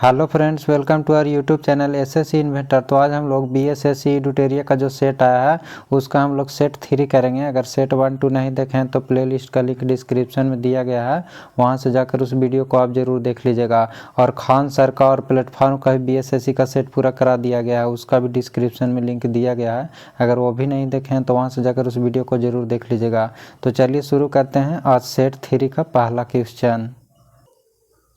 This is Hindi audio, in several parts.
Hello friends, welcome to our YouTube channel SSC Inventor. तो आज हम लोग बीएसएससी एडुटेरिया का जो सेट आया है उसका हम लोग सेट 3 करेंगे। अगर सेट 1 2 नहीं देखें तो प्लेलिस्ट का लिंक डिस्क्रिप्शन में दिया गया है, वहां से जाकर उस वीडियो को आप ज़रूर देख लीजिएगा। और खान सर का और प्लेटफॉर्म का भी बीएसएससी का सेट पूरा करा दिया गया है, उसका भी डिस्क्रिप्शन में लिंक दिया गया है। अगर वो भी नहीं देखें तो वहाँ से जाकर उस वीडियो को ज़रूर देख लीजिएगा। तो चलिए शुरू करते हैं आज सेट 3 का पहला क्वेश्चन।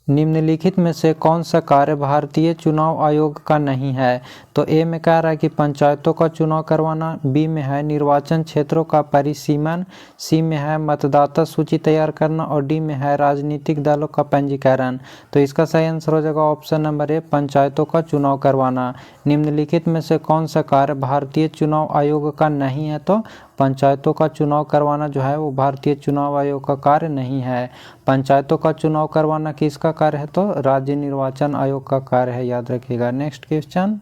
निम्नलिखित में से कौन सा कार्य भारतीय चुनाव आयोग का नहीं है? तो ए में कह रहा है कि पंचायतों का चुनाव करवाना, बी में है निर्वाचन क्षेत्रों का परिसीमन, सी में है मतदाता सूची तैयार करना और डी में है राजनीतिक दलों का पंजीकरण। तो इसका सही आंसर हो जाएगा ऑप्शन नंबर ए, पंचायतों का चुनाव करवाना। निम्नलिखित में से कौन सा कार्य भारतीय चुनाव आयोग का नहीं है? तो पंचायतों का चुनाव करवाना जो है वो भारतीय चुनाव आयोग का कार्य नहीं है। पंचायतों का चुनाव करवाना किसका कार्य है? तो राज्य निर्वाचन आयोग का कार्य है, याद रखिएगा। नेक्स्ट क्वेश्चन,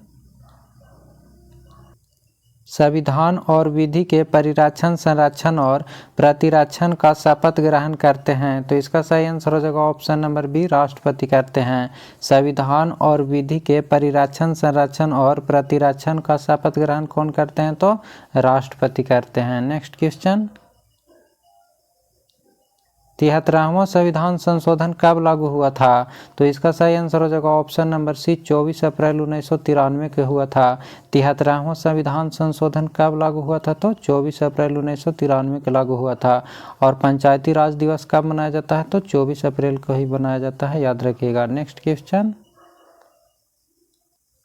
संविधान और विधि के परिरक्षण, संरक्षण और प्रतिरक्षण का शपथ ग्रहण करते हैं। तो इसका सही आंसर हो जाएगा ऑप्शन नंबर बी, राष्ट्रपति करते हैं। संविधान और विधि के परिरक्षण, संरक्षण और प्रतिरक्षण का शपथ ग्रहण कौन करते हैं? तो राष्ट्रपति करते हैं। नेक्स्ट क्वेश्चन, 73वां संविधान संशोधन कब लागू हुआ था? तो इसका सही आंसर हो जाएगा ऑप्शन नंबर सी, 24 अप्रैल 1993 के हुआ था। 73वां संविधान संशोधन कब लागू हुआ था? तो 24 अप्रैल 1993 को लागू हुआ था। और पंचायती राज दिवस कब मनाया जाता है? तो 24 अप्रैल को ही मनाया जाता है, याद रखिएगा। नेक्स्ट क्वेश्चन,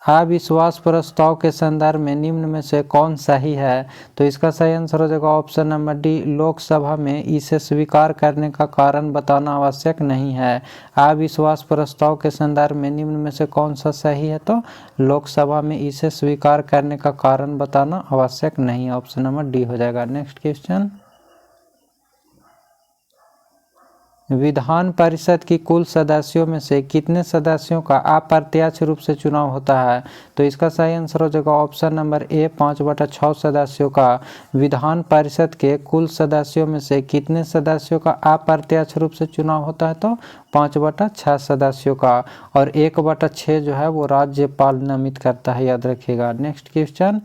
अविश्वास प्रस्ताव के संदर्भ में निम्न में से कौन सही है? तो इसका सही आंसर हो जाएगा ऑप्शन नंबर डी, लोकसभा में इसे स्वीकार करने का कारण बताना आवश्यक नहीं है। अविश्वास प्रस्ताव के संदर्भ में निम्न में से कौन सा सही है? तो लोकसभा में इसे स्वीकार करने का कारण बताना आवश्यक नहीं, ऑप्शन नंबर डी हो जाएगा। नेक्स्ट क्वेश्चन, विधान परिषद की कुल सदस्यों में से कितने सदस्यों का अप्रत्यक्ष रूप से चुनाव होता है? तो इसका सही आंसर हो जाएगा ऑप्शन नंबर ए, 5/6 सदस्यों का। विधान परिषद के कुल सदस्यों में से कितने सदस्यों का अप्रत्यक्ष रूप से चुनाव होता है? तो 5/6 सदस्यों का। और 1/6 जो है वो राज्यपाल नामित करता है, याद रखिएगा। नेक्स्ट क्वेश्चन,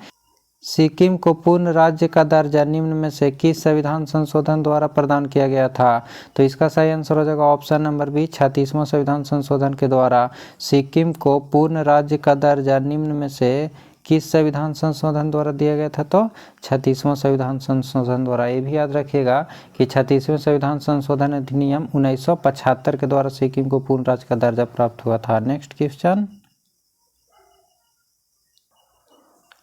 सिक्किम को पूर्ण राज्य का दर्जा निम्न में से किस संविधान संशोधन द्वारा प्रदान किया गया था? तो इसका सही आंसर हो जाएगा ऑप्शन नंबर बी, 36वां संविधान संशोधन के द्वारा सिक्किम को पूर्ण राज्य का दर्जा निम्न में से किस संविधान संशोधन द्वारा दिया गया था? तो 36वां संविधान संशोधन द्वारा। ये भी याद रखिएगा कि 36वें संविधान संशोधन अधिनियम 1975 के द्वारा सिक्किम को पूर्ण राज्य का दर्जा प्राप्त हुआ था। नेक्स्ट क्वेश्चन,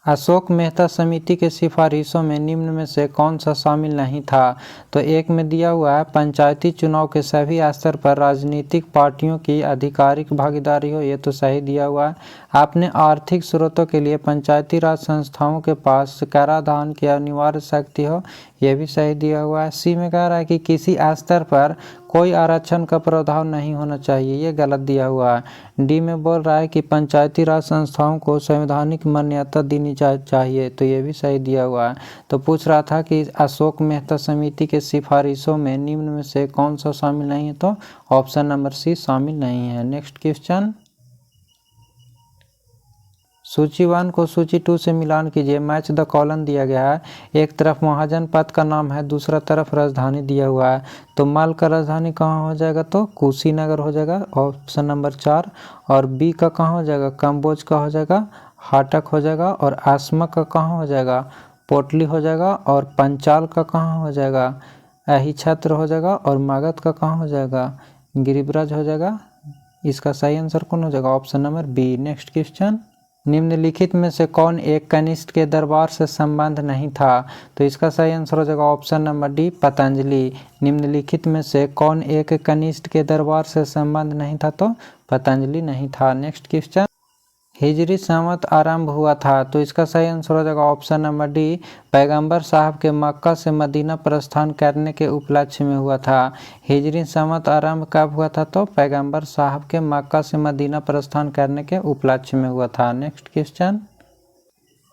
अशोक मेहता समिति के सिफारिशों में निम्न में से कौन सा शामिल नहीं था? तो एक में दिया हुआ है पंचायती चुनाव के सभी स्तर पर राजनीतिक पार्टियों की आधिकारिक भागीदारी हो, ये तो सही दिया हुआ है। आपने आर्थिक स्रोतों के लिए पंचायती राज संस्थाओं के पास कराधान की अनिवार्य शक्ति हो, यह भी सही दिया हुआ है। सी में कह रहा है कि किसी स्तर पर कोई आरक्षण का प्रावधान नहीं होना चाहिए, ये गलत दिया हुआ है। डी में बोल रहा है कि पंचायती राज संस्थाओं को संवैधानिक मान्यता देनी चाहिए, तो ये भी सही दिया हुआ है। तो पूछ रहा था कि अशोक मेहता समिति के सिफारिशों में निम्न में से कौन सा शामिल नहीं है? तो ऑप्शन नंबर सी शामिल नहीं है। नेक्स्ट क्वेश्चन, सूची 1 को सूची 2 से मिलान कीजिए। मैच द कॉलम दिया गया है। एक तरफ महाजन पद का नाम है, दूसरा तरफ राजधानी दिया हुआ है। तो मल का राजधानी कहाँ हो जाएगा? तो कुशीनगर हो जाएगा, ऑप्शन नंबर 4। और बी का कहाँ हो जाएगा? कम्बोज का हो जाएगा, हाटक हो जाएगा। और आसमा का कहाँ हो जाएगा? पोटली हो जाएगा। और पंचाल का कहाँ हो जाएगा? अहिछत्र हो जाएगा। और मगध का कहाँ हो जाएगा? गिरिब्रज हो जाएगा। इसका सही आंसर कौन हो जाएगा? Option number B. Next question, निम्नलिखित में से कौन एक कनिष्ठ के दरबार से संबंध नहीं था? तो इसका सही आंसर हो जाएगा ऑप्शन नंबर डी, पतंजलि। निम्नलिखित में से कौन एक कनिष्ठ के दरबार से संबंध नहीं था? तो पतंजलि नहीं था। नेक्स्ट क्वेश्चन, हिजरी संवत आरंभ हुआ था। तो इसका सही आंसर हो जाएगा ऑप्शन नंबर डी, पैगंबर साहब के मक्का से मदीना प्रस्थान करने के उपलक्ष्य में हुआ था। हिजरी संवत आरंभ कब हुआ था? तो पैगंबर साहब के मक्का से मदीना प्रस्थान करने के उपलक्ष्य में हुआ था। नेक्स्ट क्वेश्चन,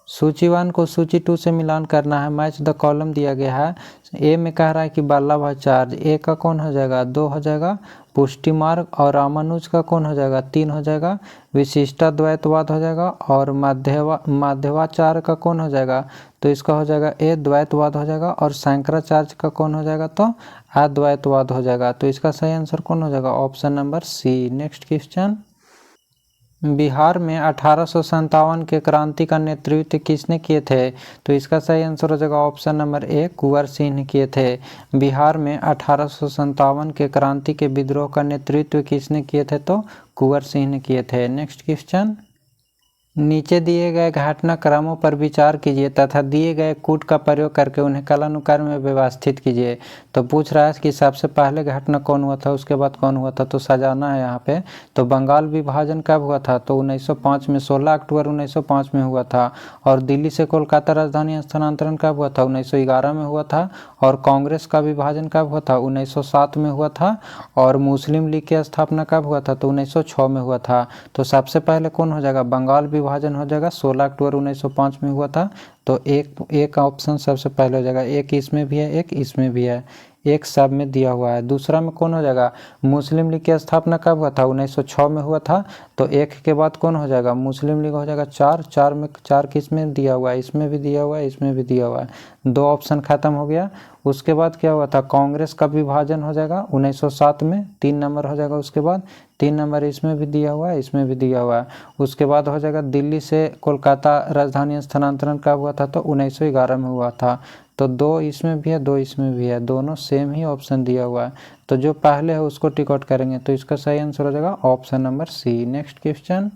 सूची 1 को सूची 2 से मिलान करना है। मैच द कॉलम दिया गया है। ए में कह रहा है कि बल्लभाचार्य, ए का कौन हो जाएगा 2 हो जाएगा। पुष्टि मार्ग और रामानुज का कौन हो जाएगा 3 हो जाएगा। विशिष्टाद्वैतवाद हो जाएगा और माध्यवाचार्य का कौन हो जाएगा, तो इसका हो जाएगा ए द्वैतवाद हो जाएगा। और शंकराचार्य का कौन हो जाएगा, तो अद्वैतवाद हो जाएगा। तो इसका सही आंसर कौन हो जाएगा, option number C. Next question, Bihar में 1857 के क्रांति का नेतृत्व किसने किए थे, तो इसका सही आंसर हो जाएगा option number A Kunwar Singh ने किए थे। बिहार में 1857 के क्रांति के विद्रोह का नेतृत्व किसने किए थे, तो कुंवर सिंह ने किए थे। नेक्स्ट क्वेश्चन, नीचे दिए गए घटनाक्रमों पर विचार कीजिए तथा दिए गए कूट का प्रयोग करके उन्हें कालानुक्रम में व्यवस्थित कीजिए। तो पूछ रहा है कि सबसे पहले घटना कौन हुआ था, उसके बाद कौन हुआ था, तो सजाना है यहाँ पे। तो बंगाल विभाजन कब हुआ था, तो 1905 में, 16 अक्टूबर 1905 में हुआ था। और दिल्ली से कोलकाता राजधानी स्थानांतरण कब हुआ था, 1911 में हुआ था। और कांग्रेस का विभाजन कब हुआ था, 1907 में हुआ था। और मुस्लिम लीग की स्थापना कब हुआ था, तो 1906 में हुआ था। तो सबसे पहले कौन हो जाएगा, बंगाल विभाजन हो जाएगा, 16 अक्टूबर 1905 में हुआ था। तो एक ऑप्शन सबसे पहले हो जाएगा। एक इसमें भी है, एक इसमें भी है, एक सब में दिया हुआ है। दूसरा में कौन हो जाएगा, मुस्लिम लीग की स्थापना कब हुआ था, 1906 में हुआ था। तो एक के बाद कौन हो जाएगा, मुस्लिम लीग हो जाएगा। चार में, चार किस में दिया हुआ है, इसमें भी दिया हुआ है, इसमें भी दिया हुआ है। 2 ऑप्शन खत्म हो गया। उसके बाद क्या हुआ था, कांग्रेस का विभाजन हो जाएगा 1907 में, 3 नंबर हो जाएगा। उसके बाद 3 नंबर इसमें भी दिया हुआ है, इसमें भी दिया हुआ है। उसके बाद हो जाएगा दिल्ली से कोलकाता राजधानी स्थानांतरण कब हुआ था, तो 1911 में हुआ था। तो 2 इसमें भी है, 2 इसमें भी है, दोनों सेम ही ऑप्शन दिया हुआ है। तो जो पहले है उसको टिक आउट करेंगे। तो इसका सही आंसर हो जाएगा option number C. Next question,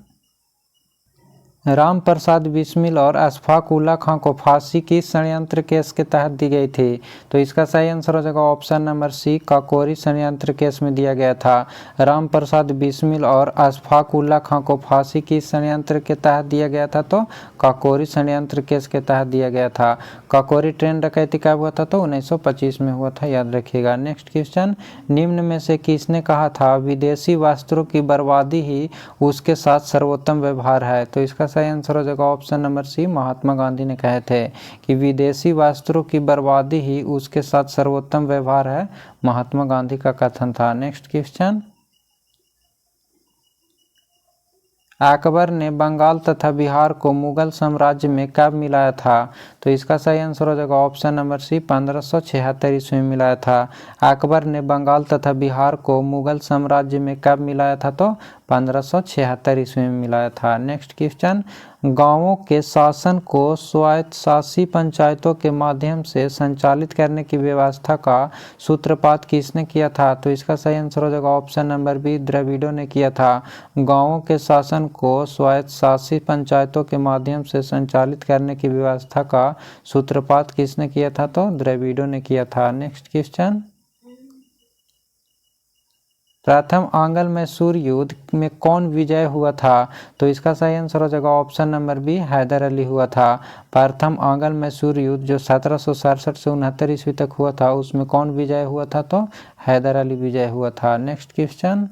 Ram Prasad Bismil और अशफाक उल्ला खां को फांसी किस षड्यंत्र केस के तहत दी गई थी, तो इसका सही आंसर हो जाएगा ऑप्शन नंबर सी, काकोरी षड्यंत्र केस में दिया गया था। राम प्रसाद बिस्मिल और अशफाक उल्ला खां को फांसी किस षड्यंत्र के तहत दिया गया था, तो काकोरी षड्यंत्र केस के तहत दिया गया था। काकोरी ट्रेन डकैती कब हुआ था, तो 1925 में हुआ था, याद रखिएगा। नेक्स्ट क्वेश्चन, निम्न में से किसने कहा था विदेशी वस्त्रों की बर्बादी ही उसके साथ सर्वोत्तम व्यवहार है, तो इसका सही आंसर हो जाएगा ऑप्शन नंबर सी, महात्मा गांधी ने कहे थे कि विदेशी वस्त्रों की बर्बादी ही उसके साथ सर्वोत्तम व्यवहार है, महात्मा गांधी का कथन था। नेक्स्ट क्वेश्चन, अकबर ने बंगाल तथा बिहार को मुगल साम्राज्य में कब मिलाया था, तो इसका सही आंसर हो जाएगा ऑप्शन नंबर सी, 1576 ईस्वी में मिलाया था। अकबर ने बंगाल तथा बिहार को मुगल साम्राज्य में कब मिलाया था, तो 1576 ईस्वी में मिलाया था। नेक्स्ट क्वेश्चन, गांवों के शासन को स्वायत्तशासी पंचायतों के माध्यम से संचालित करने की व्यवस्था का सूत्रपात किसने किया था, तो इसका सही आंसर हो जाएगा ऑप्शन नंबर बी, द्रविड़ों ने किया था। गांवों के शासन को स्वायत्तशासी पंचायतों के माध्यम से संचालित करने की व्यवस्था का सूत्रपात किसने किया था, तो द्रविड़ों ने किया था। नेक्स्ट क्वेश्चन, प्रथम आंग्ल मैसूर युद्ध में कौन विजय हुआ था, तो इसका सही आंसर हो जाएगा option number B, Haidar Ali हुआ था। प्रथम आंग्ल मैसूर युद्ध जो 1767 से 69 ईस्वी तक हुआ था, उसमें कौन विजय हुआ था, तो हैदर अली विजय हुआ था। नेक्स्ट क्वेश्चन,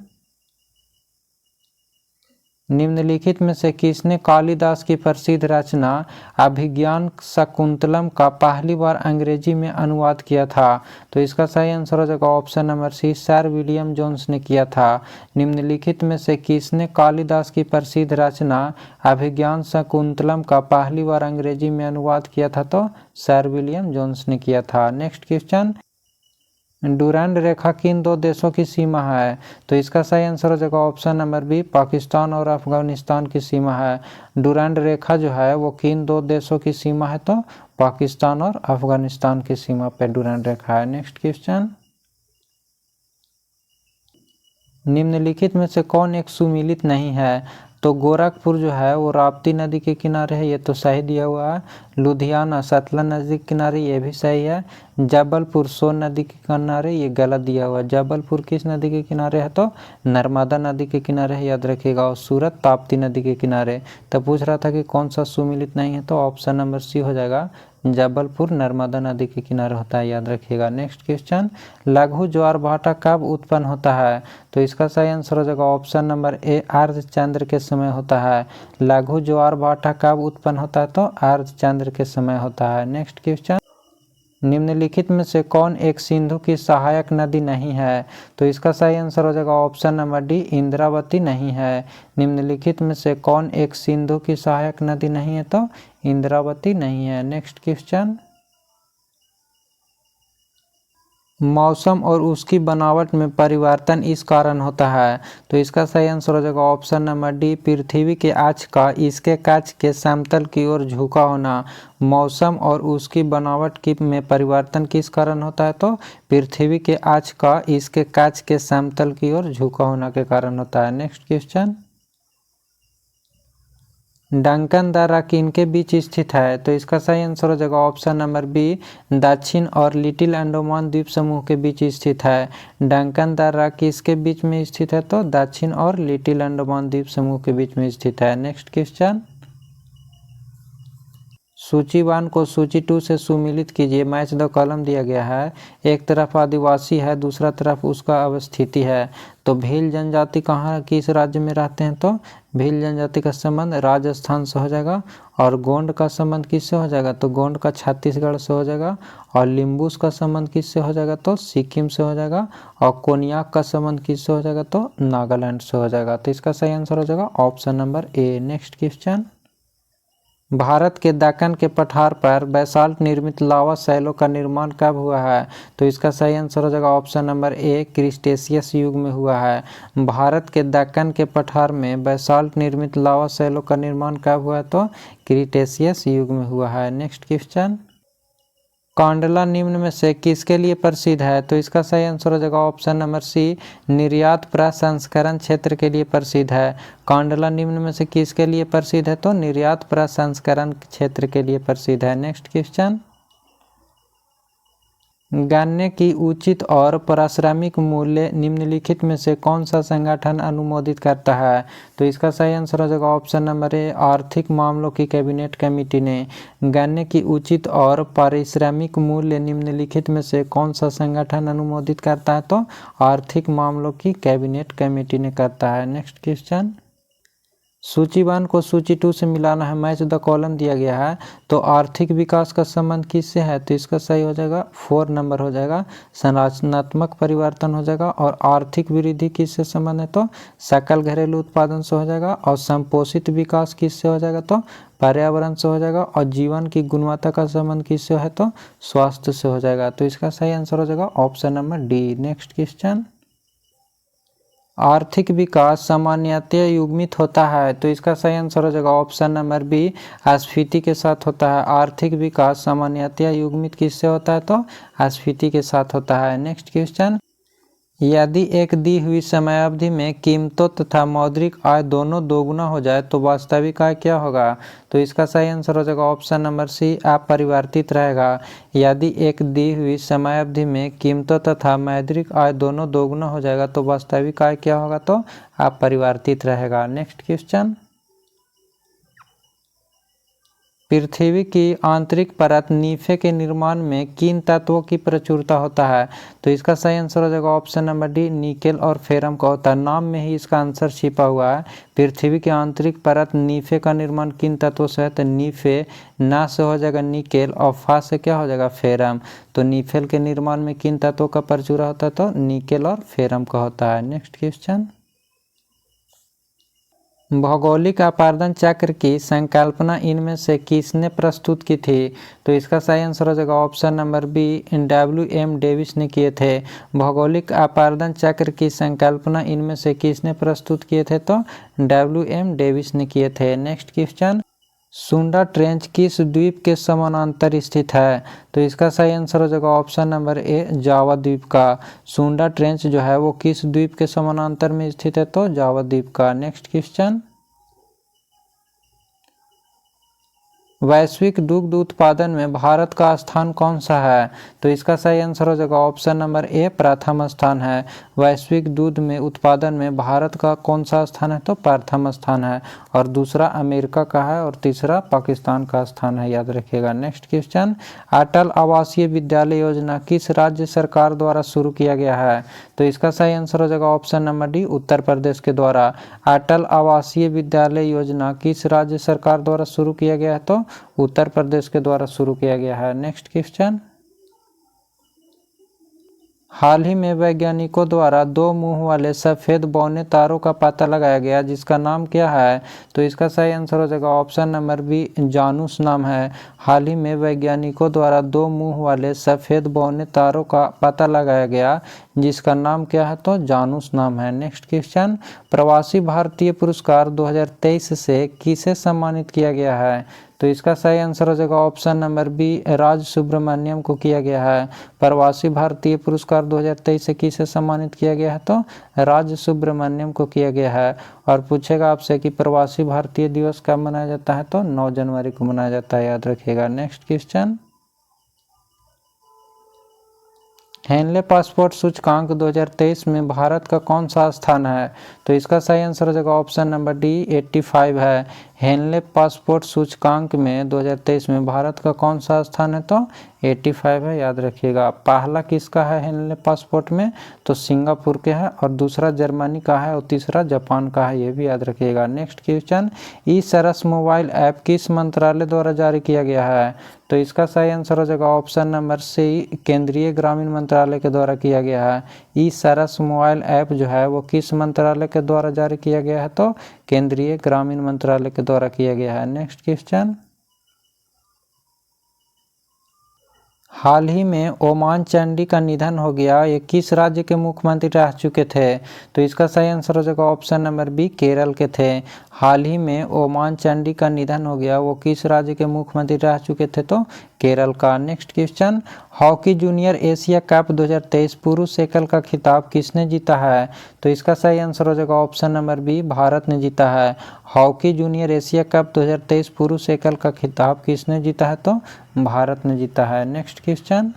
निम्नलिखित में से किसने कालिदास की प्रसिद्ध रचना अभिज्ञान शाकुंतलम का पहली बार अंग्रेजी में अनुवाद किया था, तो इसका सही आंसर हो जाएगा option number C, sir William Jones ने किया था। निम्नलिखित में से किसने कालिदास की प्रसिद्ध रचना अभिज्ञान शाकुंतलम का पहली बार अंग्रेजी में अनुवाद किया था, तो सर विलियम जोन्स ने किया था। नेक्स्ट क्वेश्चन, डुरंड रेखा किन 2 देशों की सीमा है, तो इसका सही आंसर हो जाएगा ऑप्शन नंबर बी, पाकिस्तान और अफगानिस्तान की सीमा है। डुरंड रेखा जो है वो किन 2 देशों की सीमा है, तो पाकिस्तान और अफगानिस्तान की सीमा पे डुरंड रेखा है। नेक्स्ट क्वेश्चन, निम्नलिखित में से कौन एक सुमिलित नहीं है, तो गोरखपुर जो है वो राप्ती नदी के किनारे है, ये तो सही दिया हुआ है। लुधियाना सतलज नदी के किनारे, ये भी सही है। जबलपुर सोन नदी के किनारे, ये गलत दिया हुआ है। जबलपुर किस नदी के किनारे है, तो नर्मदा नदी के किनारे है, याद रखिएगा। और सूरत ताप्ती नदी के किनारे। तो पूछ रहा था कि कौन सा सुमिलित नहीं है, तो ऑप्शन नंबर सी हो जाएगा, जबलपुर नर्मदा नदी के किनारे होता है, याद रखिएगा। नेक्स्ट क्वेश्चन, लघु ज्वार भाटा कब उत्पन्न होता है? तो इसका सही आंसर हो जाएगा ऑप्शन नंबर ए, अर्धचंद्र के समय होता है। लघु ज्वार भाटा कब उत्पन्न होता है? तो अर्धचंद्र के समय होता है। नेक्स्ट क्वेश्चन, निम्नलिखित में से कौन एक सिंधु की सहायक नदी नहीं है? तो इसका सही आंसर हो जाएगा ऑप्शन नंबर डी, इंद्रावती नहीं है। निम्नलिखित में से कौन एक सिंधु की सहायक नदी नहीं है? तो इंद्रावती नहीं है। नेक्स्ट क्वेश्चन, मौसम और उसकी बनावट में परिवर्तन इस कारण होता है। तो इसका सही आंसर हो जाएगा ऑप्शन नंबर डी, पृथ्वी के अक्ष का इसके कक्ष के समतल की ओर झुका होना। मौसम और उसकी बनावट की में परिवर्तन किस कारण होता है? तो पृथ्वी के अक्ष का इसके कक्ष के समतल की ओर झुका होना के कारण होता है। नेक्स्ट क्वेश्चन, डंकन दर्रा किनके बीच स्थित है? तो इसका सही आंसर हो जाएगा ऑप्शन नंबर बी, दक्षिण और लिटिल अंडमान द्वीप समूह के बीच स्थित है। डंकन दर्रा किसके बीच में स्थित है? तो दक्षिण और लिटिल अंडमान द्वीप समूह के बीच में स्थित है। नेक्स्ट क्वेश्चन, सूची 1 को सूची 2 से सुमिलित कीजिए। मैच द कॉलम दिया गया है। एक तरफ आदिवासी है, दूसरा तरफ उसका अवस्थिति है। तो भील जनजाति कहाँ किस राज्य में रहते हैं? तो भील जनजाति का संबंध राजस्थान से हो जाएगा। और गोंड का संबंध किससे हो जाएगा? तो गोंड का छत्तीसगढ़ से हो जाएगा। और लिम्बूस का संबंध किससे हो जाएगा? तो सिक्किम से हो जाएगा। और कोनियाक का संबंध किससे हो जाएगा? तो नागालैंड से हो जाएगा। तो इसका सही आंसर हो जाएगा option number A. Next question, Bharat के दक्कन के पठार पर बेसाल्ट निर्मित लावा शैलों का निर्माण कब हुआ है? तो इसका सही आंसर हो जाएगा ऑप्शन नंबर ए, क्रिटेशियस युग में हुआ है। भारत के दक्कन के पठार में बेसाल्ट निर्मित लावा शैलों का निर्माण कब हुआ है? तो क्रिटेशियस युग में हुआ है। नेक्स्ट क्वेश्चन, कांडला निम्न में से किसके लिए प्रसिद्ध है? तो इसका सही आंसर हो जाएगा ऑप्शन नंबर सी, निर्यात प्रसंस्करण क्षेत्र के लिए प्रसिद्ध है। कांडला निम्न में से किसके लिए प्रसिद्ध है? तो निर्यात प्रसंस्करण क्षेत्र के लिए प्रसिद्ध है। नेक्स्ट क्वेश्चन, गन्ने की उचित और पारिश्रमिक मूल्य निम्नलिखित में से कौन सा संगठन अनुमोदित करता है? तो इसका सही आंसर हो जाएगा ऑप्शन नंबर ए, आर्थिक मामलों की कैबिनेट कमेटी ने। गन्ने की उचित और पारिश्रमिक मूल्य निम्नलिखित में से कौन सा संगठन अनुमोदित करता है? तो आर्थिक मामलों की कैबिनेट कमेटी ने करता है। नेक्स्ट क्वेश्चन, सूची 1 को सूची 2 से मिलाना है। मैच द कॉलम दिया गया है। तो आर्थिक विकास का संबंध किससे है? तो इसका सही हो जाएगा 4 नंबर हो जाएगा, संरचनात्मक परिवर्तन हो जाएगा। और आर्थिक वृद्धि किससे संबंध है? तो सकल घरेलू उत्पादन से हो जाएगा। और संपोषित विकास किससे हो जाएगा? तो पर्यावरण से हो जाएगा। और जीवन की गुणवत्ता का संबंध किससे है? तो स्वास्थ्य से हो जाएगा। तो इसका सही आंसर हो जाएगा option number D. Next question, आर्थिक विकास सामान्यतः युग्मित होता है। तो इसका सही आंसर हो जाएगा ऑप्शन नंबर बी, स्फीति के साथ होता है। आर्थिक विकास सामान्यतः युग्मित किससे होता है? तो स्फीति के साथ होता है। नेक्स्ट क्वेश्चन, यदि एक दी हुई समयावधि में कीमतों तथा मौद्रिक आय दोनों दोगुना हो जाए तो वास्तविक आय क्या होगा? तो इसका सही आंसर हो जाएगा ऑप्शन नंबर सी, अपरिवर्तित रहेगा। यदि एक दी हुई समयावधि में कीमतों तथा मौद्रिक आय दोनों दोगुना हो जाएगा तो वास्तविक आय क्या होगा? तो अपरिवर्तित रहेगा। नेक्स्ट क्वेश्चन, पृथ्वी की आंतरिक परत नीफे के निर्माण में किन तत्वों की प्रचुरता होता है? तो इसका सही आंसर हो जाएगा ऑप्शन नंबर डी, निकेल और फेरम का होता है। नाम में ही इसका आंसर छिपा हुआ है। पृथ्वी की आंतरिक परत नीफे का निर्माण किन तत्वों से है? तो नीफे ना से हो जाएगा निकेल और फा से क्या हो जाएगा? फेरम। तो नीफेल के निर्माण में किन तत्वों का प्रचुरता होता है? तो निकेल और फेरम का होता है। नेक्स्ट क्वेश्चन, भौगोलिक अपर्दन चक्र की संकल्पना इनमें से किसने प्रस्तुत की थी? तो इसका सही आंसर हो जाएगा option number B, WM Davis ने किए थे। भौगोलिक अपर्दन चक्र की संकल्पना इनमें से किसने प्रस्तुत किए थे? तो WM डेविस ने किए थे। नेक्स्ट क्वेश्चन, सुंडा ट्रेंच किस द्वीप के समानांतर स्थित है? तो इसका सही आंसर हो जाएगा ऑप्शन नंबर ए, जावा द्वीप का। सुंडा ट्रेंच जो है वो किस द्वीप के समानांतर में स्थित है? तो जावा द्वीप का। नेक्स्ट क्वेश्चन, वैश्विक दुग्ध उत्पादन में भारत का स्थान कौन सा है? तो इसका सही आंसर हो जाएगा ऑप्शन नंबर ए, प्रथम स्थान है। वैश्विक दूध में उत्पादन में भारत का कौन सा स्थान है? तो प्रथम स्थान है। और दूसरा अमेरिका का है और तीसरा पाकिस्तान का स्थान है, याद रखिएगा। नेक्स्ट क्वेश्चन, अटल आवासीय विद्यालय योजना किस राज्य सरकार द्वारा शुरू किया गया है? तो इसका सही आंसर हो जाएगा option number D, Uttar Pradesh के द्वारा। अटल आवासीय विद्यालय योजना किस राज्य सरकार द्वारा शुरू किया गया है? तो उत्तर प्रदेश के द्वारा शुरू किया गया है। नेक्स्ट क्वेश्चन, हाल ही में वैज्ञानिकों द्वारा दो मुंह वाले सफेद बौने तारों का पता लगाया गया जिसका नाम क्या है? तो इसका सही आंसर हो जाएगा ऑप्शन नंबर बी, जानूस नाम है। हाल ही में वैज्ञानिकों द्वारा दो मुंह वाले सफेद बौने तारों का पता लगाया गया जिसका नाम क्या है? तो जानूस नाम है। नेक्स्ट क्वेश्चन, प्रवासी भारतीय पुरस्कार 2023 से किसे सम्मानित किया गया है? तो इसका सही आंसर हो जाएगा ऑप्शन नंबर बी, राज सुब्रमण्यम को किया गया है। प्रवासी भारतीय पुरस्कार 2023 से किसे सम्मानित किया गया है? तो राज सुब्रमण्यम को किया गया है। और पूछेगा आपसे कि प्रवासी भारतीय दिवस कब मनाया जाता है? तो 9 जनवरी को मनाया जाता है, याद रखिएगा। नेक्स्ट क्वेश्चन, हेनले पासपोर्ट सूचकांक 2023 में भारत का कौन सा स्थान है? तो इसका सही आंसर हो जाएगा ऑप्शन नंबर डी, 85 है। हेनले पासपोर्ट सूचकांक में 2023 में भारत का कौन सा स्थान है? तो 85 है, याद रखिएगा। पहला किसका है हेनले पासपोर्ट में? तो सिंगापुर के है, और दूसरा जर्मनी का है, और तीसरा जापान का है, ये भी याद रखिएगा। नेक्स्ट क्वेश्चन, ई सरस मोबाइल ऐप किस मंत्रालय द्वारा जारी किया गया है? तो इसका सही आंसर हो जाएगा ऑप्शन नंबर सी, केंद्रीय ग्रामीण मंत्रालय के द्वारा किया गया है। ई सरस मोबाइल ऐप जो है वो किस मंत्रालय के द्वारा जारी किया गया है? तो केंद्रीय ग्रामीण मंत्रालय के द्वारा किया गया है। नेक्स्ट क्वेश्चन, हाल ही में ओमान चांडी का निधन हो गया, ये किस राज्य के मुख्यमंत्री रह चुके थे? तो इसका सही आंसर हो जाएगा ऑप्शन नंबर बी, केरल के थे। हाल ही में ओमान चांडी का निधन हो गया, वो किस राज्य के मुख्यमंत्री रह चुके थे? तो केरल का। Next question, hockey junior Asia cup 2023 पुरुष एकल का खिताब किसने जीता है? तो इसका सही आंसर हो जाएगा ऑप्शन नंबर बी, भारत ने जीता है। हॉकी जूनियर एशिया कप 2023 पुरुष एकल का खिताब किसने जीता है? तो भारत ने जीता है। नेक्स्ट क्वेश्चन,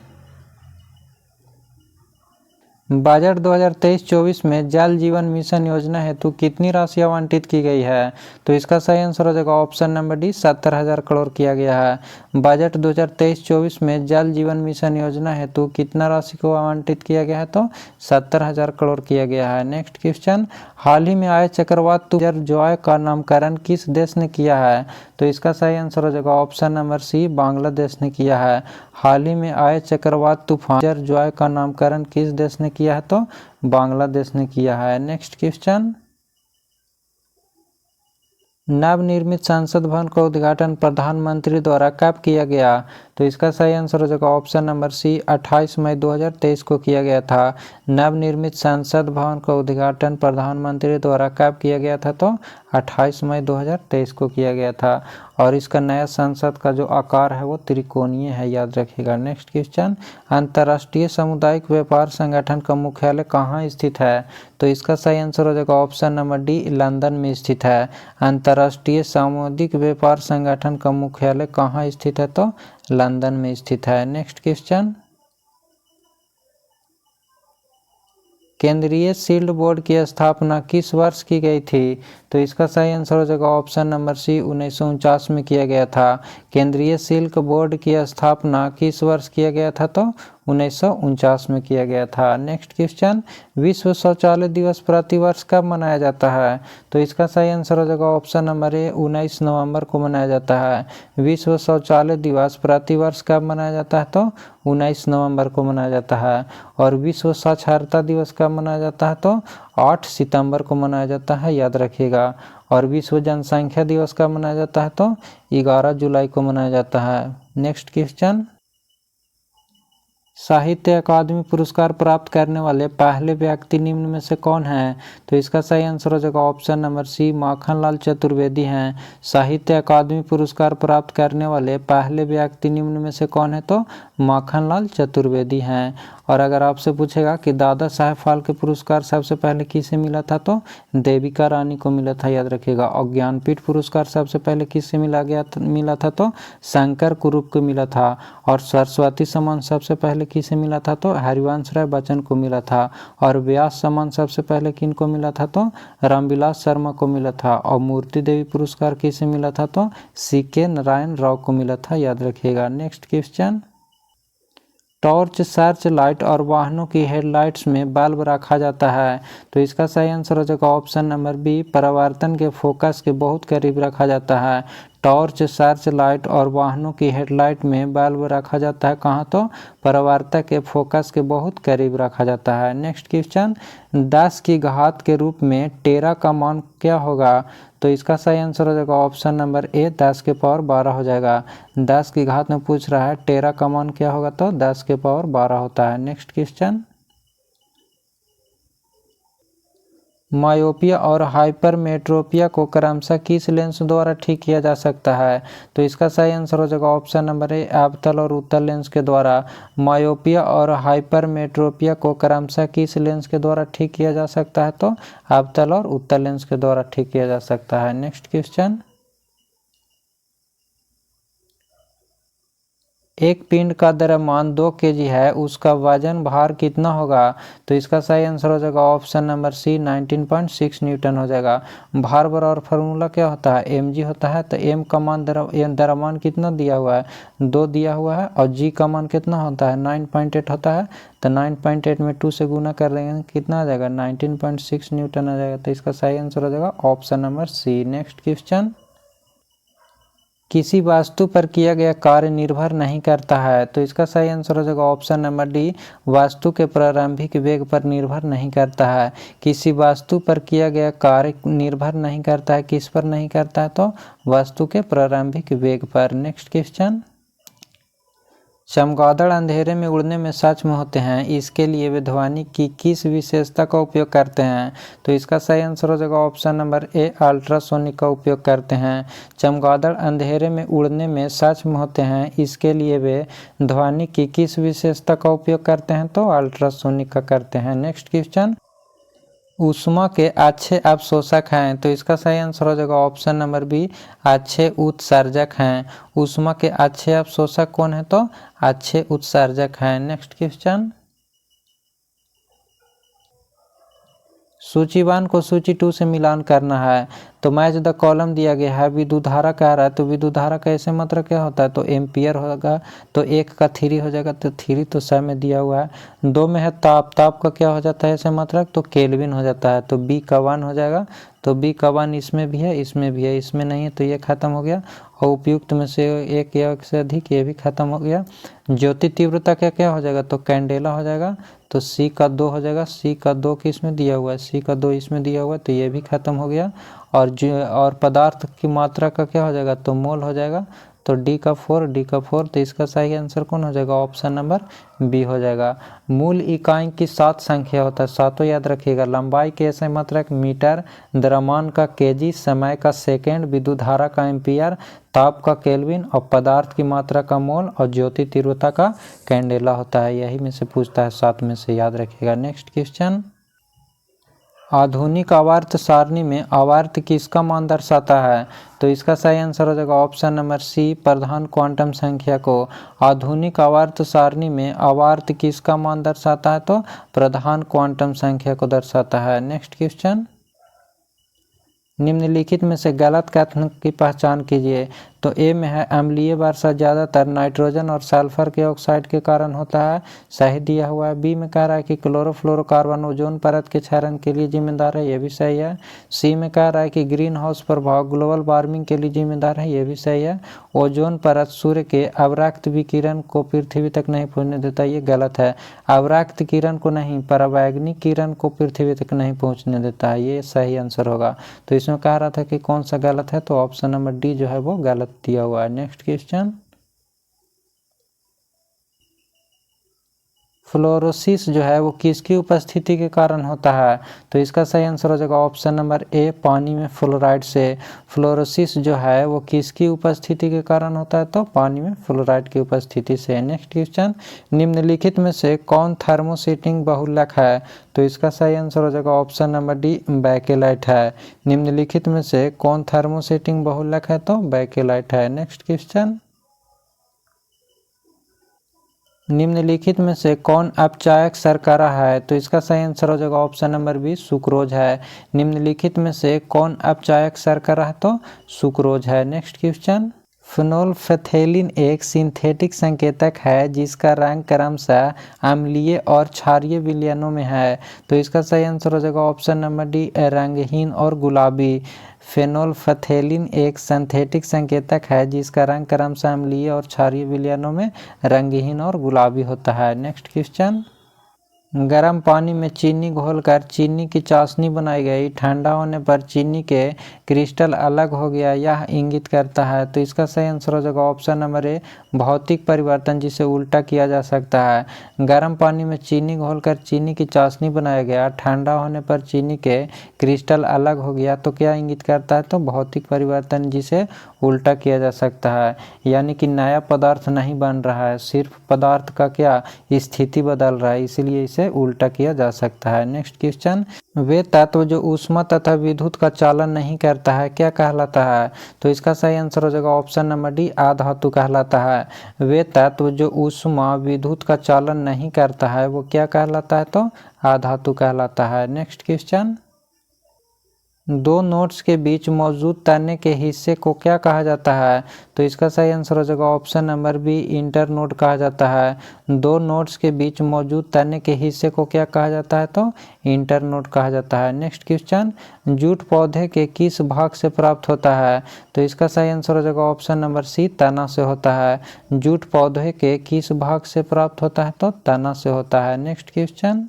बजट 2023-24 में जल जीवन मिशन योजना हेतु कितनी राशि आवंटित की गई है? तो इसका सही आंसर हो जाएगा ऑप्शन नंबर डी, 70,000 करोड़ किया गया है। बजट 2023-24 में जल जीवन मिशन योजना हेतु कितना राशि को आवंटित किया गया है? तो 70,000 करोड़ किया गया है। नेक्स्ट क्वेश्चन, हाल ही में आए चक्रवात तूफान जॉय का नामकरण किस देश ने किया है? तो इसका सही आंसर हो जाएगा ऑप्शन नंबर सी, बांग्लादेश ने किया है। हाल ही में आए चक्रवात तूफान जॉय का नामकरण किस देश ने किया है? तो बांग्लादेश ने किया है। नेक्स्ट क्वेश्चन, नवनिर्मित संसद भवन का उद्घाटन प्रधानमंत्री द्वारा कब किया गया? तो इसका सही आंसर हो जाएगा ऑप्शन नंबर सी, 28 मई 2023 को किया गया था। नवनिर्मित संसद भवन का उद्घाटन प्रधानमंत्री द्वारा कब किया गया था? तो 28 मई 2023 को किया गया था। और इसका नया संसद का जो आकार है वो त्रिकोणीय है, याद रखिएगा। नेक्स्ट क्वेश्चन, अंतर्राष्ट्रीय सामुदायिक व्यापार संगठन का मुख्यालय कहाँ स्थित है? तो इसका सही आंसर हो जाएगा ऑप्शन नंबर डी, लंदन में स्थित है। अंतर्राष्ट्रीय सामुदायिक व्यापार संगठन का मुख्यालय कहाँ स्थित है? तो लंदन में स्थित है। नेक्स्ट क्वेश्चन, केंद्रीय सिल्क बोर्ड की स्थापना किस वर्ष की गई थी? तो इसका सही आंसर हो जाएगा ऑप्शन नंबर सी, 1949 में किया गया था। केंद्रीय सिल्क बोर्ड की स्थापना किस वर्ष किया गया था? तो 1949 में किया गया था। नेक्स्ट क्वेश्चन, विश्व शौचालय दिवस प्रतिवर्ष कब मनाया जाता है? तो इसका सही आंसर हो जाएगा ऑप्शन नंबर ए, 19 नवंबर को मनाया जाता है। विश्व शौचालय दिवस प्रतिवर्ष कब मनाया जाता है? तो 19 नवंबर को मनाया जाता है। और विश्व साक्षरता दिवस कब मनाया जाता है? तो 8 सितंबर को मनाया जाता है, याद रखिएगा। और विश्व जनसंख्या दिवस कब मनाया जाता है? तो 11 जुलाई को मनाया जाता है। नेक्स्ट क्वेश्चन, साहित्य अकादमी पुरस्कार प्राप्त करने वाले पहले व्यक्ति निम्न में से कौन है? तो इसका सही आंसर हो जाएगा option number C, Makhanlal Chaturvedi हैं। साहित्य अकादमी पुरस्कार प्राप्त करने वाले पहले व्यक्ति निम्न में से कौन है? तो माखनलाल चतुर्वेदी हैं। और अगर आपसे पूछेगा कि दादा साहेब फाल्के पुरस्कार सबसे पहले किसे मिला था? तो देविका रानी को मिला था, याद रखिएगा। और ज्ञानपीठ पुरस्कार सबसे पहले किससे मिला था? तो शंकर कुरूप को मिला था। और सरस्वती सम्मान सबसे पहले किसे मिला था? तो हरिवंश राय बच्चन को मिला था। और व्यास सम्मान सबसे पहले किन को मिला था? तो रामविलास शर्मा को मिला था। और मूर्ति देवी पुरस्कार किसे मिला था? तो CK नारायण राव को मिला था, याद रखिएगा। Next question, torch, search light और वाहनों की हेडलाइट्स में बल्ब रखा जाता है। तो इसका सही आंसर हो जाएगा ऑप्शन नंबर बी, परावर्तन के फोकस के बहुत करीब रखा जाता है। टॉर्च, सर्च लाइट और वाहनों की हेडलाइट में बल्ब रखा जाता है कहाँ? तो परावर्तक के फोकस के बहुत करीब रखा जाता है। नेक्स्ट क्वेश्चन, 10 की घात के रूप में टेरा का मान क्या होगा? तो इसका सही आंसर हो जाएगा ऑप्शन नंबर ए, 10 के पावर 12 हो जाएगा। 10 की घात में पूछ रहा है टेरा का मान क्या होगा? तो 10 के पावर 12 होता है। नेक्स्ट क्वेश्चन, मायोपिया और हाइपरमेट्रोपिया को क्रमशः किस लेंस द्वारा ठीक किया जा सकता है? तो इसका सही आंसर हो जाएगा ऑप्शन नंबर ए, अवतल और उत्तल लेंस के द्वारा। मायोपिया और हाइपरमेट्रोपिया को क्रमशः किस लेंस के द्वारा ठीक किया जा सकता है? तो अवतल और उत्तल लेंस के द्वारा ठीक किया जा सकता है। नेक्स्ट क्वेश्चन, एक पिंड का द्रव्यमान 2 kg है, उसका वजन भार कितना होगा? तो इसका सही आंसर हो जाएगा ऑप्शन नंबर सी, 19.6 न्यूटन हो जाएगा। भार बराबर फार्मूला क्या होता है? mg होता है। तो m का मान द्रव्यमान कितना दिया हुआ है? 2 दिया हुआ है। और g का मान कितना होता है? 9.8 होता है। तो 9.8 में 2 से गुना कर देंगे, कितना आ जाएगा? 19.6 न्यूटन आ जाएगा। तो इसका सही आंसर हो जाएगा option number C. Next question, किसी वस्तु पर किया गया कार्य निर्भर नहीं करता है। तो इसका सही आंसर हो जाएगा ऑप्शन नंबर डी, वस्तु के प्रारंभिक वेग पर निर्भर नहीं करता है। किसी वस्तु पर किया गया कार्य निर्भर नहीं करता है, किस पर नहीं करता है? तो वस्तु के प्रारंभिक वेग पर। नेक्स्ट क्वेश्चन, चमगादड़ अंधेरे में उड़ने में सक्षम होते हैं, इसके लिए वे ध्वनि की किस विशेषता का उपयोग करते हैं? तो इसका सही आंसर हो जाएगा ऑप्शन नंबर ए, अल्ट्रासोनिक का उपयोग करते हैं। चमगादड़ अंधेरे में उड़ने में सक्षम होते हैं, इसके लिए वे ध्वनि की किस विशेषता का उपयोग करते हैं? तो अल्ट्रासोनिक का करते हैं। नेक्स्ट क्वेश्चन, ऊष्मा के अच्छे अवशोषक हैं। तो इसका सही आंसर हो जाएगा ऑप्शन नंबर बी, अच्छे उत्सर्जक हैं। ऊष्मा के अच्छे अवशोषक कौन है? तो अच्छे उत्सर्जक हैं। नेक्स्ट क्वेश्चन, सूचीवान को सूची 2 से मिलान करना है। तो मैच द कॉलम दिया गया है, विद्युत धारा कह रहा है। तो विद्युत धारा का ऐसे मात्रक क्या होता है? तो एम्पियर होगा। तो 1 का 3 हो जाएगा। तो 3 तो सौ में दिया हुआ है। 2 में है ताप, ताप का क्या हो जाता है ऐसे मात्रक? तो केल्विन हो जाता है। तो बी का 1 हो जाएगा। तो बी का 1 इसमें भी है, इसमें भी है, इसमें नहीं है, तो ये खत्म हो गया। और उपयुक्त में से एक या एक से अधिक, ये भी खत्म हो गया। ज्योति तीव्रता का क्या हो जाएगा? तो कैंडेला हो जाएगा। तो सी का 2 हो जाएगा। सी का 2 किस में दिया हुआ है? सी का 2 इसमें दिया हुआ है, तो ये भी खत्म हो गया। और पदार्थ की मात्रा का क्या हो जाएगा? तो मोल हो जाएगा। तो डी का 4। तो इसका सही आंसर कौन हो जाएगा? ऑप्शन नंबर बी हो जाएगा। मूल इकाई की 7 संख्या होता है, 7 याद रखिएगा। लंबाई के ऐसे मात्रक मीटर, द्रव्यमान का केजी, समय का सेकेंड, विद्युत धारा का एम्पियर, ताप का केल्विन, और पदार्थ की मात्रा का मोल, और ज्योति तीव्रता का कैंडेला होता है। यही में से पूछता है, 7 में से, याद रखिएगा। नेक्स्ट क्वेश्चन, आधुनिक आवर्त सारणी में आवर्त किसका मान दर्शाता है? तो इसका सही आंसर हो जाएगा ऑप्शन नंबर सी, प्रधान क्वांटम संख्या को। आधुनिक आवर्त सारणी में आवर्त किसका मान दर्शाता है? तो प्रधान क्वांटम संख्या को दर्शाता है। नेक्स्ट क्वेश्चन, निम्नलिखित में से गलत कथन की पहचान कीजिए। तो ए में है अम्लीय वर्षा ज़्यादातर नाइट्रोजन और सल्फर के ऑक्साइड के कारण होता है, सही दिया हुआ है। बी में कह रहा है कि क्लोरोफ्लोरोकार्बन ओजोन परत के क्षरण के लिए जिम्मेदार है, ये भी सही है। सी में कह रहा है कि ग्रीन हाउस प्रभाव ग्लोबल वार्मिंग के लिए जिम्मेदार है, ये भी सही है। ओजोन परत सूर्य के अवरक्त विकिरण को पृथ्वी तक नहीं पहुँचने देता, ये गलत है। अवरक्त किरण को नहीं, परावैंगनिक किरण को पृथ्वी तक नहीं पहुँचने देता है, ये सही आंसर होगा। तो इसमें कह रहा था कि कौन सा गलत है? तो ऑप्शन नंबर डी जो है वो गलत दिया हुआ है। नेक्स्ट क्वेश्चन, फ्लोरोसिस जो है वो किसकी उपस्थिति के कारण होता है? तो इसका सही आंसर हो जाएगा ऑप्शन नंबर ए, पानी में फ्लोराइड से। फ्लोरोसिस जो है वो किसकी उपस्थिति के कारण होता है? तो पानी में फ्लोराइड की उपस्थिति से। नेक्स्ट क्वेश्चन, निम्नलिखित में से कौन थर्मोसेटिंग बहुलक है? तो इसका सही आंसर हो जाएगा ऑप्शन नंबर डी, बेकेलाइट है। निम्नलिखित में से कौन थर्मोसेटिंग बहुलक है? तो बेकेलाइट है। नेक्स्ट क्वेश्चन, निम्नलिखित में से कौन अपचायक शर्करा है? तो इसका सही आंसर हो जाएगा ऑप्शन नंबर बी, सुक्रोज है। निम्नलिखित में से कौन अपचायक शर्करा है? तो सुक्रोज है। नेक्स्ट क्वेश्चन, फेनोल्फथेलिन एक सिंथेटिक संकेतक है जिसका रंग क्रमशः अम्लीय और क्षारीय विलयनों में है। तो इसका सही आंसर हो जाएगा ऑप्शन नंबर डी, रंगहीन और गुलाबी। फेनोल्फथेलिन एक सिंथेटिक संकेतक है जिसका रंग क्रमशः अम्लीय और क्षारीय विलयनों में रंगहीन और गुलाबी होता है। नेक्स्ट क्वेश्चन, गर्म पानी में चीनी घोलकर चीनी की चाशनी बनाई गई, ठंडा होने पर चीनी के क्रिस्टल अलग हो गया, यह इंगित करता है। तो इसका सही आंसर हो जाएगा ऑप्शन नंबर ए, भौतिक परिवर्तन, जिसे उल्टा किया जा सकता है। गर्म पानी में चीनी घोलकर चीनी की चाशनी बनाया गया, ठंडा होने पर चीनी के क्रिस्टल अलग हो गया, तो क्या इंगित करता है? तो भौतिक परिवर्तन, जिसे उल्टा किया जा सकता है। यानी कि नया पदार्थ नहीं बन रहा है, सिर्फ पदार्थ का क्या स्थिति बदल रहा है, इसीलिए इसे उल्टा किया जा सकता है। नेक्स्ट क्वेश्चन, वे तत्व जो ऊष्मा तथा विद्युत का चालन नहीं करता है क्या कहलाता है? तो इसका सही आंसर हो जाएगा ऑप्शन नंबर डी, अधातु कहलाता है। वे तत्व जो ऊष्मा विद्युत का चालन नहीं करता है वो क्या कहलाता है? तो अधातु कहलाता है। नेक्स्ट क्वेश्चन, दो नोड्स के बीच मौजूद तने के हिस्से को क्या कहा जाता है? तो इसका सही आंसर हो जाएगा ऑप्शन नंबर बी, इंटरनोड कहा जाता है। दो नोड्स के बीच मौजूद तने के हिस्से को क्या कहा जाता है? तो इंटरनोड कहा जाता है। नेक्स्ट क्वेश्चन, जूट पौधे के किस भाग से प्राप्त होता है? तो इसका सही आंसर हो जाएगा ऑप्शन नंबर सी, तना से होता है। जूट पौधे के किस भाग से प्राप्त होता है? तो तना से होता है। नेक्स्ट क्वेश्चन,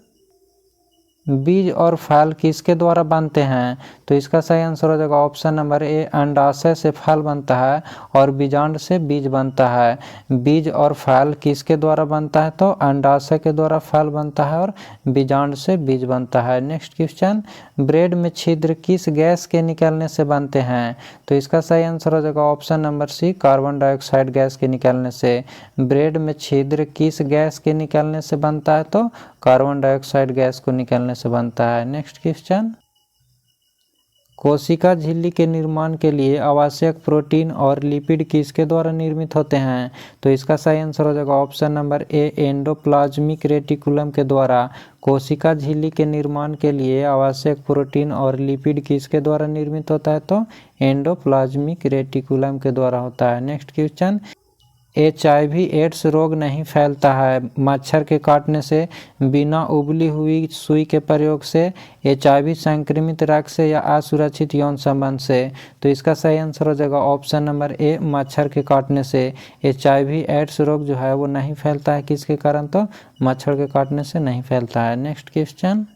बीज और फल किसके द्वारा बनते हैं? तो इसका सही आंसर हो जाएगा ऑप्शन नंबर ए, अंडाशय से फल बनता है और बीजांड से बीज बनता है। बीज और फल किसके द्वारा बनता है? तो अंडाशय के द्वारा फल बनता है और बीजांड से बीज बनता है। नेक्स्ट क्वेश्चन, ब्रेड में छिद्र किस गैस के निकलने से बनते हैं? तो इसका सही आंसर हो जाएगा option number C, carbon dioxide gas के निकलने से। ब्रेड में छिद्र किस गैस के निकलने से बनता है? तो कार्बन डाइऑक्साइड गैस को निकलने से बनता है। नेक्स्ट क्वेश्चन, कोशिका झिल्ली के निर्माण के लिए आवश्यक प्रोटीन और लिपिड किसके द्वारा निर्मित होते हैं? तो इसका सही आंसर हो जाएगा option number A, endoplasmic reticulum के द्वारा। कोशिका झिल्ली के निर्माण के लिए आवश्यक प्रोटीन और लिपिड किसके द्वारा निर्मित होता है? तो एंडोप्लाज्मिक रेटिकुलम के द्वारा होता है। नेक्स्ट क्वेश्चन, HIV एड्स रोग नहीं फैलता है मच्छर के काटने से, बिना उबली हुई सुई के प्रयोग से, HIV संक्रमित रक्त से, या असुरक्षित यौन संबंध से। तो इसका सही आंसर हो जाएगा ऑप्शन नंबर ए, मच्छर के काटने से। HIV एड्स रोग जो है वो नहीं फैलता है किसके कारण? तो मच्छर के काटने से नहीं फैलता है। नेक्स्ट क्वेश्चन,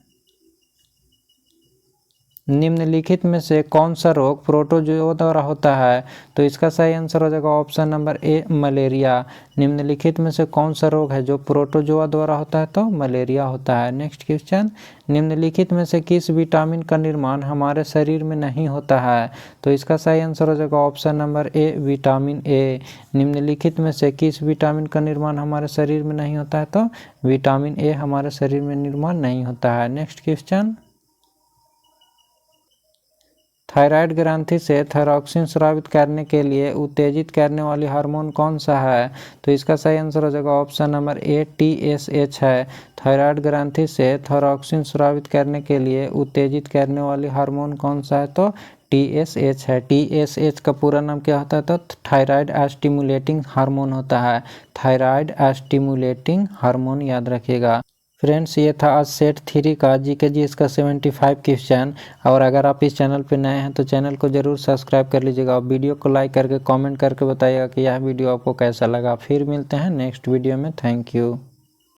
निम्नलिखित में से कौन सा रोग प्रोटोजोआ द्वारा होता है? तो इसका सही आंसर हो जाएगा ऑप्शन नंबर ए, मलेरिया। निम्नलिखित में से कौन सा रोग है जो प्रोटोजोआ द्वारा होता है? तो मलेरिया होता है। नेक्स्ट क्वेश्चन, निम्नलिखित में से किस विटामिन का निर्माण हमारे शरीर में नहीं होता है? तो इसका सही आंसर हो जाएगा option number A, vitamin A. निम्नलिखित में से किस विटामिन का निर्माण हमारे शरीर में नहीं होता है? तो विटामिन ए हमारे शरीर में निर्माण नहीं होता है। नेक्स्ट क्वेश्चन, थायराइड ग्रंथि से थायरॉक्सिन स्रावित करने के लिए उत्तेजित करने वाली हार्मोन कौन सा है? तो इसका सही आंसर हो जाएगा ऑप्शन नंबर ए, TSH है। थायराइड ग्रंथि से थायरॉक्सिन स्रावित करने के लिए उत्तेजित करने वाली हार्मोन कौन सा है? तो TSH है। TSH का पूरा नाम क्या होता है? तो थायराइड स्टिमुलेटिंग हार्मोन होता है। थायराइड स्टिमुलेटिंग हार्मोन याद रखिएगा। फ्रेंड्स, ये था आज सेट 3 का GK का 75 क्वेश्चन। और अगर आप इस चैनल पर नए हैं तो चैनल को ज़रूर सब्सक्राइब कर लीजिएगा। वीडियो को लाइक करके कमेंट करके बताइएगा कि यह वीडियो आपको कैसा लगा। फिर मिलते हैं नेक्स्ट वीडियो में। Thank you.